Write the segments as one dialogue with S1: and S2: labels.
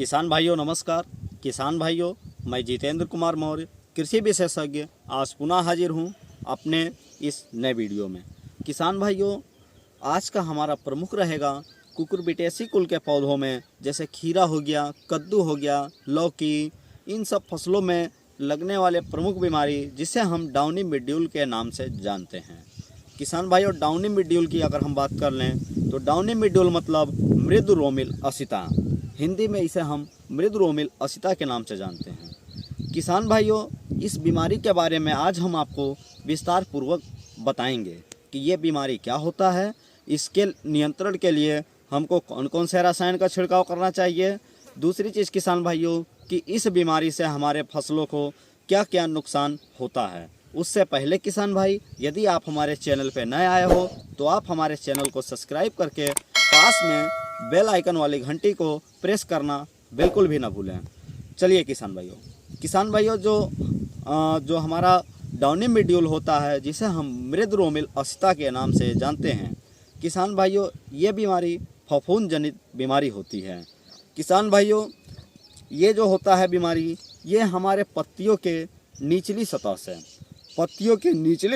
S1: किसान भाइयों नमस्कार। किसान भाइयों, मैं जितेंद्र कुमार मौर्य कृषि विशेषज्ञ आज पुनः हाजिर हूँ अपने इस नए वीडियो में। किसान भाइयों, आज का हमारा प्रमुख रहेगा कुकुरबिटेसी कुल के पौधों में, जैसे खीरा हो गया, कद्दू हो गया, लौकी, इन सब फसलों में लगने वाले प्रमुख बीमारी जिसे हम डाउनी मिड्यूल के नाम से जानते हैं। किसान भाइयों, डाउनी मिड्यूल की अगर हम बात कर लें तो डाउनी मिड्यूल मतलब मृदु रोमिल असिता, हिंदी में इसे हम मृदु रोमिल असिता के नाम से जानते हैं। किसान भाइयों, इस बीमारी के बारे में आज हम आपको विस्तार पूर्वक बताएंगे कि ये बीमारी क्या होता है, इसके नियंत्रण के लिए हमको कौन कौन से रसायन का छिड़काव करना चाहिए। दूसरी चीज़ किसान भाइयों, कि इस बीमारी से हमारे फसलों को क्या क्या नुकसान होता है। उससे पहले किसान भाई, यदि आप हमारे चैनल पर नए आए हो तो आप हमारे चैनल को सब्सक्राइब करके पास में बेल आइकन वाली घंटी को प्रेस करना बिल्कुल भी ना भूलें। चलिए किसान भाइयों, जो हमारा डाउनी मिड्यूल होता है, जिसे हम मृदु रोमिल असिता के नाम से जानते हैं, किसान भाइयों, ये बीमारी फफूंद जनित बीमारी होती है। किसान भाइयों, ये जो होता है बीमारी, ये हमारे पत्तियों के निचली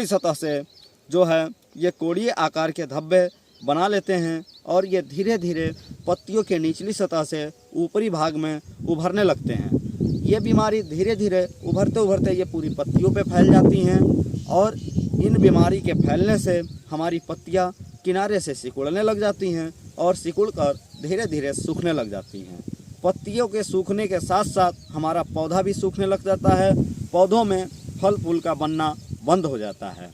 S1: सतह से जो है ये कोड़िए आकार के धब्बे बना लेते हैं और ये धीरे धीरे पत्तियों के निचली सतह से ऊपरी भाग में उभरने लगते हैं। ये बीमारी धीरे धीरे उभरते उभरते ये पूरी पत्तियों पे फैल जाती हैं और इन बीमारी के फैलने से हमारी पत्तियां किनारे से सिकुड़ने लग जाती हैं और सिकुड़कर धीरे धीरे सूखने लग जाती हैं। पत्तियों के सूखने के साथ साथ हमारा पौधा भी सूखने लग जाता है। पौधों में फल फूल का बनना बंद हो जाता है।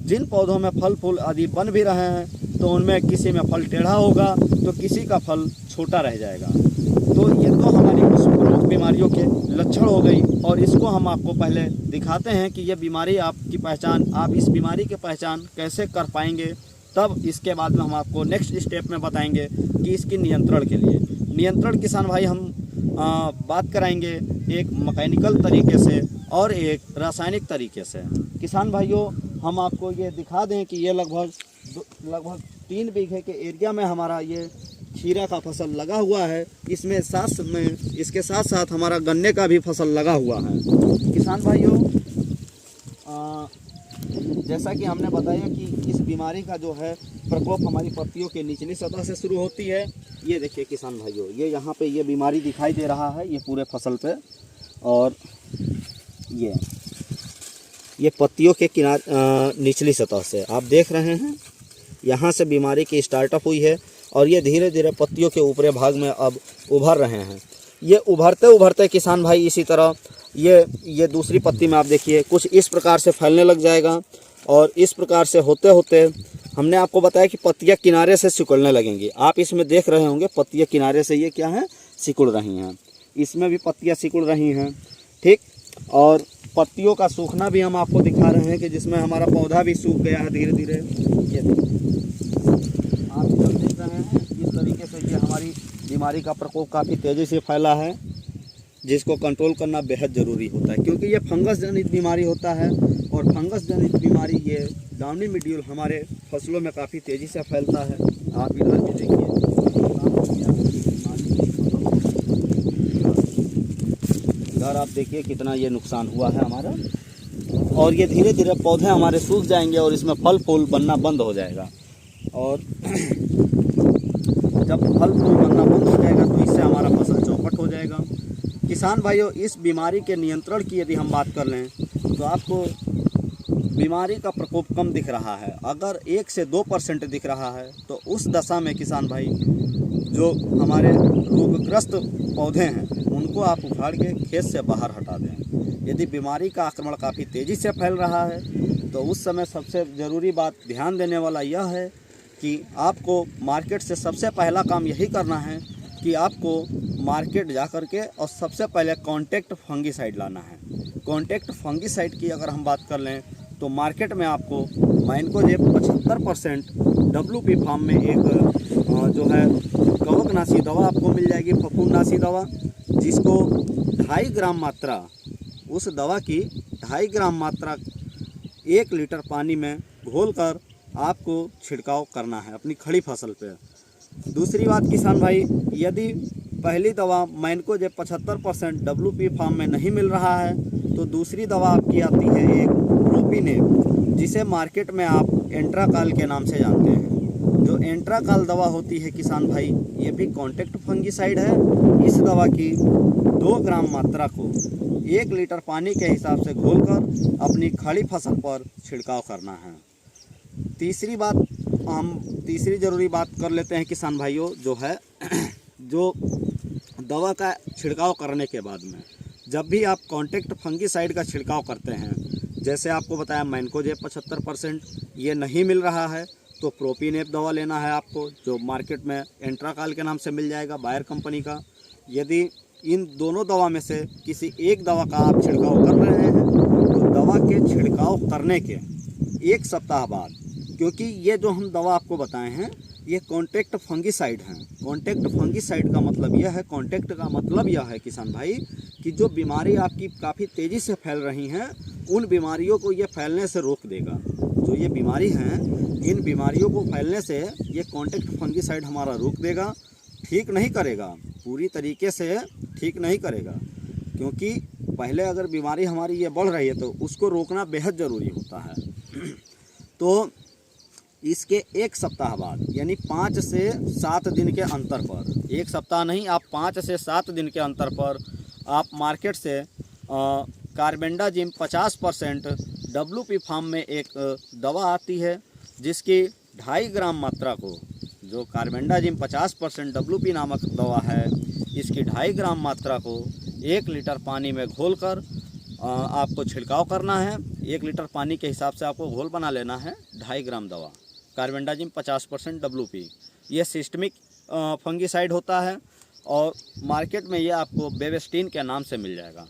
S1: जिन पौधों में फल फूल आदि बन भी रहे हैं तो उनमें किसी में फल टेढ़ा होगा तो किसी का फल छोटा रह जाएगा। तो ये तो हमारी कुछ प्रमुख बीमारियों के लक्षण हो गई और इसको हम आपको पहले दिखाते हैं कि ये बीमारी आप इस बीमारी की पहचान कैसे कर पाएंगे। तब इसके बाद में हम आपको नेक्स्ट स्टेप में बताएंगे कि इसकी नियंत्रण किसान भाई हम बात कराएंगे एक मैकेनिकल तरीके से और एक रासायनिक तरीके से। किसान भाइयों, हम आपको ये दिखा दें कि ये लगभग 3 बीघे के एरिया में हमारा ये खीरा का फसल लगा हुआ है। इसके साथ साथ हमारा गन्ने का भी फसल लगा हुआ है। किसान भाइयों, जैसा कि हमने बताया कि इस बीमारी का जो है प्रकोप हमारी पत्तियों के निचली सतह से शुरू होती है। ये देखिए किसान भाइयों, ये यहाँ पे ये बीमारी दिखाई दे रहा है, ये पूरे फसल पे, और ये पत्तियों के निचली सतह से आप देख रहे हैं, यहाँ से बीमारी की स्टार्टअप हुई है और ये धीरे धीरे पत्तियों के ऊपरी भाग में अब उभर रहे हैं। ये उभरते उभरते किसान भाई इसी तरह ये दूसरी पत्ती में आप देखिए कुछ इस प्रकार से फैलने लग जाएगा और इस प्रकार से होते होते हमने आपको बताया कि पत्तियां किनारे से सिकुड़ने लगेंगी। आप इसमें देख रहे होंगे पत्तियां किनारे से ये क्या है, सिकुड़ रही हैं। इसमें भी पत्तियां सिकुड़ रही हैं, ठीक। और पत्तियों का सूखना भी हम आपको दिखा रहे हैं कि जिसमें हमारा पौधा भी सूख गया है धीरे धीरे। ये आप देख रहे हैं इस तरीके से ये हमारी बीमारी का प्रकोप काफ़ी तेज़ी से फैला है, जिसको कंट्रोल करना बेहद ज़रूरी होता है क्योंकि ये फंगस जनित बीमारी होता है और फंगस जनित बीमारी ये डाउनी मिड्यूल हमारे फसलों में काफ़ी तेज़ी से फैलता है। आप इधर भी देखिए, इधर आप देखिए कितना ये नुकसान हुआ है हमारा, और ये धीरे धीरे पौधे हमारे सूख जाएंगे और इसमें फल फूल बनना बंद हो जाएगा। और जब फल फूल बनना बंद हो जाएगा तो इससे हमारा फसल चौपट हो जाएगा। किसान भाइयों, इस बीमारी के नियंत्रण की यदि हम बात कर लें तो आपको बीमारी का प्रकोप कम दिख रहा है। अगर 1 से 2% दिख रहा है तो उस दशा में किसान भाई जो हमारे रोगग्रस्त पौधे हैं उनको आप उखाड़ के खेत से बाहर हटा दें। यदि बीमारी का आक्रमण काफ़ी तेज़ी से फैल रहा है तो उस समय सबसे ज़रूरी बात ध्यान देने वाला यह है कि आपको मार्केट से सबसे पहला काम यही करना है कि आपको मार्केट जा कर के और सबसे पहले कॉन्टैक्ट फंगीसाइड लाना है। कॉन्टैक्ट फंगीसाइड की अगर हम बात कर लें तो मार्केट में आपको मैनकोजेब 75% WP फार्म में एक जो है कवकनाशी दवा आपको मिल जाएगी, फफूंदनाशी दवा, जिसको 2.5 ग्राम मात्रा, उस दवा की 2.5 ग्राम मात्रा 1 लीटर पानी में घोलकर आपको छिड़काव करना है अपनी खड़ी फसल पे। दूसरी बात किसान भाई, यदि पहली दवा मैनकोजेब 75% WP फार्म में नहीं मिल रहा है, तो दूसरी दवा आपकी आती है एक प्रोपिनेप, जिसे मार्केट में आप एंट्राकाल के नाम से जानते हैं। जो एंट्राकाल दवा होती है किसान भाई, ये भी कॉन्टैक्ट फंगिसाइड है। इस दवा की 2 ग्राम मात्रा को 1 लीटर पानी के हिसाब से घोलकर अपनी खड़ी फसल पर छिड़काव करना है। तीसरी ज़रूरी बात कर लेते हैं किसान भाइयों, जो है जो दवा का छिड़काव करने के बाद में जब भी आप कॉन्टैक्ट फंगिसाइड का छिड़काव करते हैं, जैसे आपको बताया मैनकोजेब 75% ये नहीं मिल रहा है, तो प्रोपिनेप दवा लेना है आपको, जो मार्केट में एंट्राकाल के नाम से मिल जाएगा, बायर कंपनी का। यदि इन दोनों दवा में से किसी एक दवा का आप छिड़काव कर रहे हैं, तो दवा के छिड़काव करने के 1 सप्ताह बाद, क्योंकि ये जो हम दवा आपको बताए हैं ये कॉन्टैक्ट फंगिसाइड हैं। कॉन्टैक्ट फंगिसाइड का मतलब यह है, कॉन्टैक्ट का मतलब यह है किसान भाई कि जो बीमारी आपकी काफ़ी तेज़ी से फैल रही हैं, उन बीमारियों को ये फैलने से रोक देगा। जो ये बीमारी हैं, इन बीमारियों को फैलने से ये कॉन्टैक्ट फंगिसाइड हमारा रोक देगा, ठीक नहीं करेगा, पूरी तरीके से ठीक नहीं करेगा। क्योंकि पहले अगर बीमारी हमारी ये बढ़ रही है तो उसको रोकना बेहद ज़रूरी होता है। तो इसके 1 सप्ताह बाद, यानी 5 से 7 दिन के अंतर पर, 1 सप्ताह नहीं, आप 5 से 7 दिन के अंतर पर आप मार्केट से कार्बेंडाजिम 50% WP फार्म में एक दवा आती है, जिसकी 2.5 ग्राम मात्रा को, जो कार्बेंडाजिम 50% WP नामक दवा है, इसकी 2.5 ग्राम मात्रा को 1 लीटर पानी में घोलकर आपको छिड़काव करना है। 1 लीटर पानी के हिसाब से आपको घोल बना लेना है। 2.5 ग्राम दवा कार्बेंडाजिम 50% WP, ये सिस्टमिक फंगिसाइड होता है और मार्केट में ये आपको बेवेस्टीन के नाम से मिल जाएगा।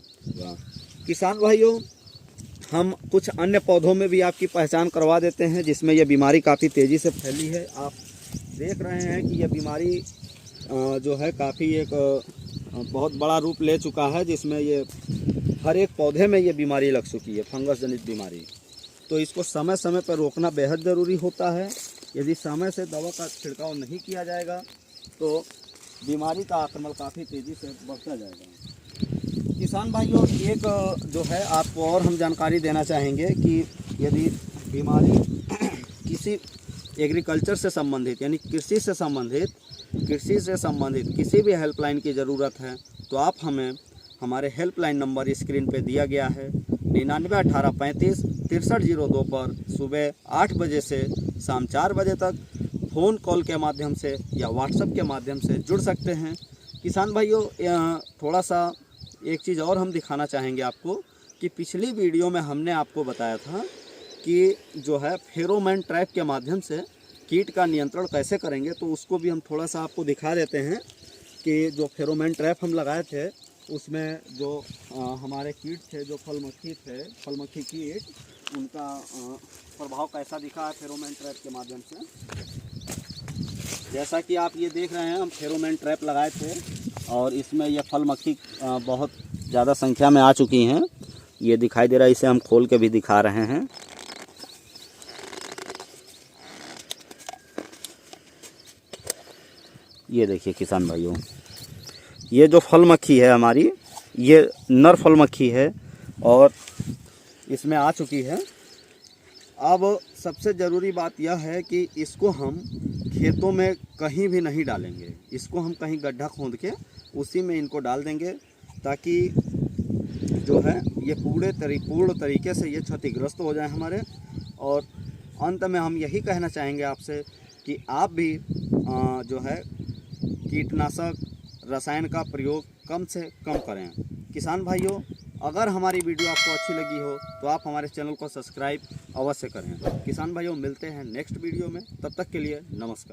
S1: किसान भाइयों, हम कुछ अन्य पौधों में भी आपकी पहचान करवा देते हैं जिसमें यह बीमारी काफ़ी तेज़ी से फैली है। आप देख रहे हैं कि यह बीमारी जो है काफ़ी एक बहुत बड़ा रूप ले चुका है, जिसमें ये हर एक पौधे में ये बीमारी लग चुकी है, फंगस जनित बीमारी। तो इसको समय समय पर रोकना बेहद ज़रूरी होता है। यदि समय से दवा का छिड़काव नहीं किया जाएगा तो बीमारी का आक्रमण काफ़ी तेज़ी से बढ़ता जाएगा। किसान भाइयों, एक जो है आपको और हम जानकारी देना चाहेंगे कि यदि बीमारी किसी एग्रीकल्चर से संबंधित, यानी कृषि से संबंधित किसी भी हेल्पलाइन की ज़रूरत है, तो आप हमें हमारे हेल्पलाइन नंबर स्क्रीन पे दिया गया है 99 18 35 6302 पर सुबह 8 बजे से शाम 4 बजे तक फ़ोन कॉल के माध्यम से या व्हाट्सएप के माध्यम से जुड़ सकते हैं। किसान भाइयों, थोड़ा सा एक चीज़ और हम दिखाना चाहेंगे आपको कि पिछली वीडियो में हमने आपको बताया था कि जो है फेरोमोन ट्रैप के माध्यम से कीट का नियंत्रण कैसे करेंगे, तो उसको भी हम थोड़ा सा आपको दिखा देते हैं कि जो फेरोमोन ट्रैप हम लगाए थे उसमें जो हमारे कीट थे, जो फलमक्खी कीट, उनका प्रभाव कैसा दिखा है फेरोमोन ट्रैप के माध्यम से। जैसा कि आप ये देख रहे हैं, हम फेरोमोन ट्रैप लगाए थे और इसमें ये फलमक्खी बहुत ज़्यादा संख्या में आ चुकी हैं। ये दिखाई दे रहा है, इसे हम खोल के भी दिखा रहे हैं। ये देखिए किसान भाइयों, ये जो फल मक्खी है हमारी, ये नर फल मक्खी है और इसमें आ चुकी है। अब सबसे ज़रूरी बात यह है कि इसको हम खेतों में कहीं भी नहीं डालेंगे, इसको हम कहीं गड्ढा खोद के उसी में इनको डाल देंगे, ताकि जो है ये पूर्ण तरीके से ये क्षतिग्रस्त हो जाए हमारे। और अंत में हम यही कहना चाहेंगे आपसे कि आप भी जो है कीटनाशक रसायन का प्रयोग कम से कम करें। किसान भाइयों, अगर हमारी वीडियो आपको अच्छी लगी हो तो आप हमारे चैनल को सब्सक्राइब अवश्य करें। किसान भाइयों, मिलते हैं नेक्स्ट वीडियो में, तब तक के लिए नमस्कार।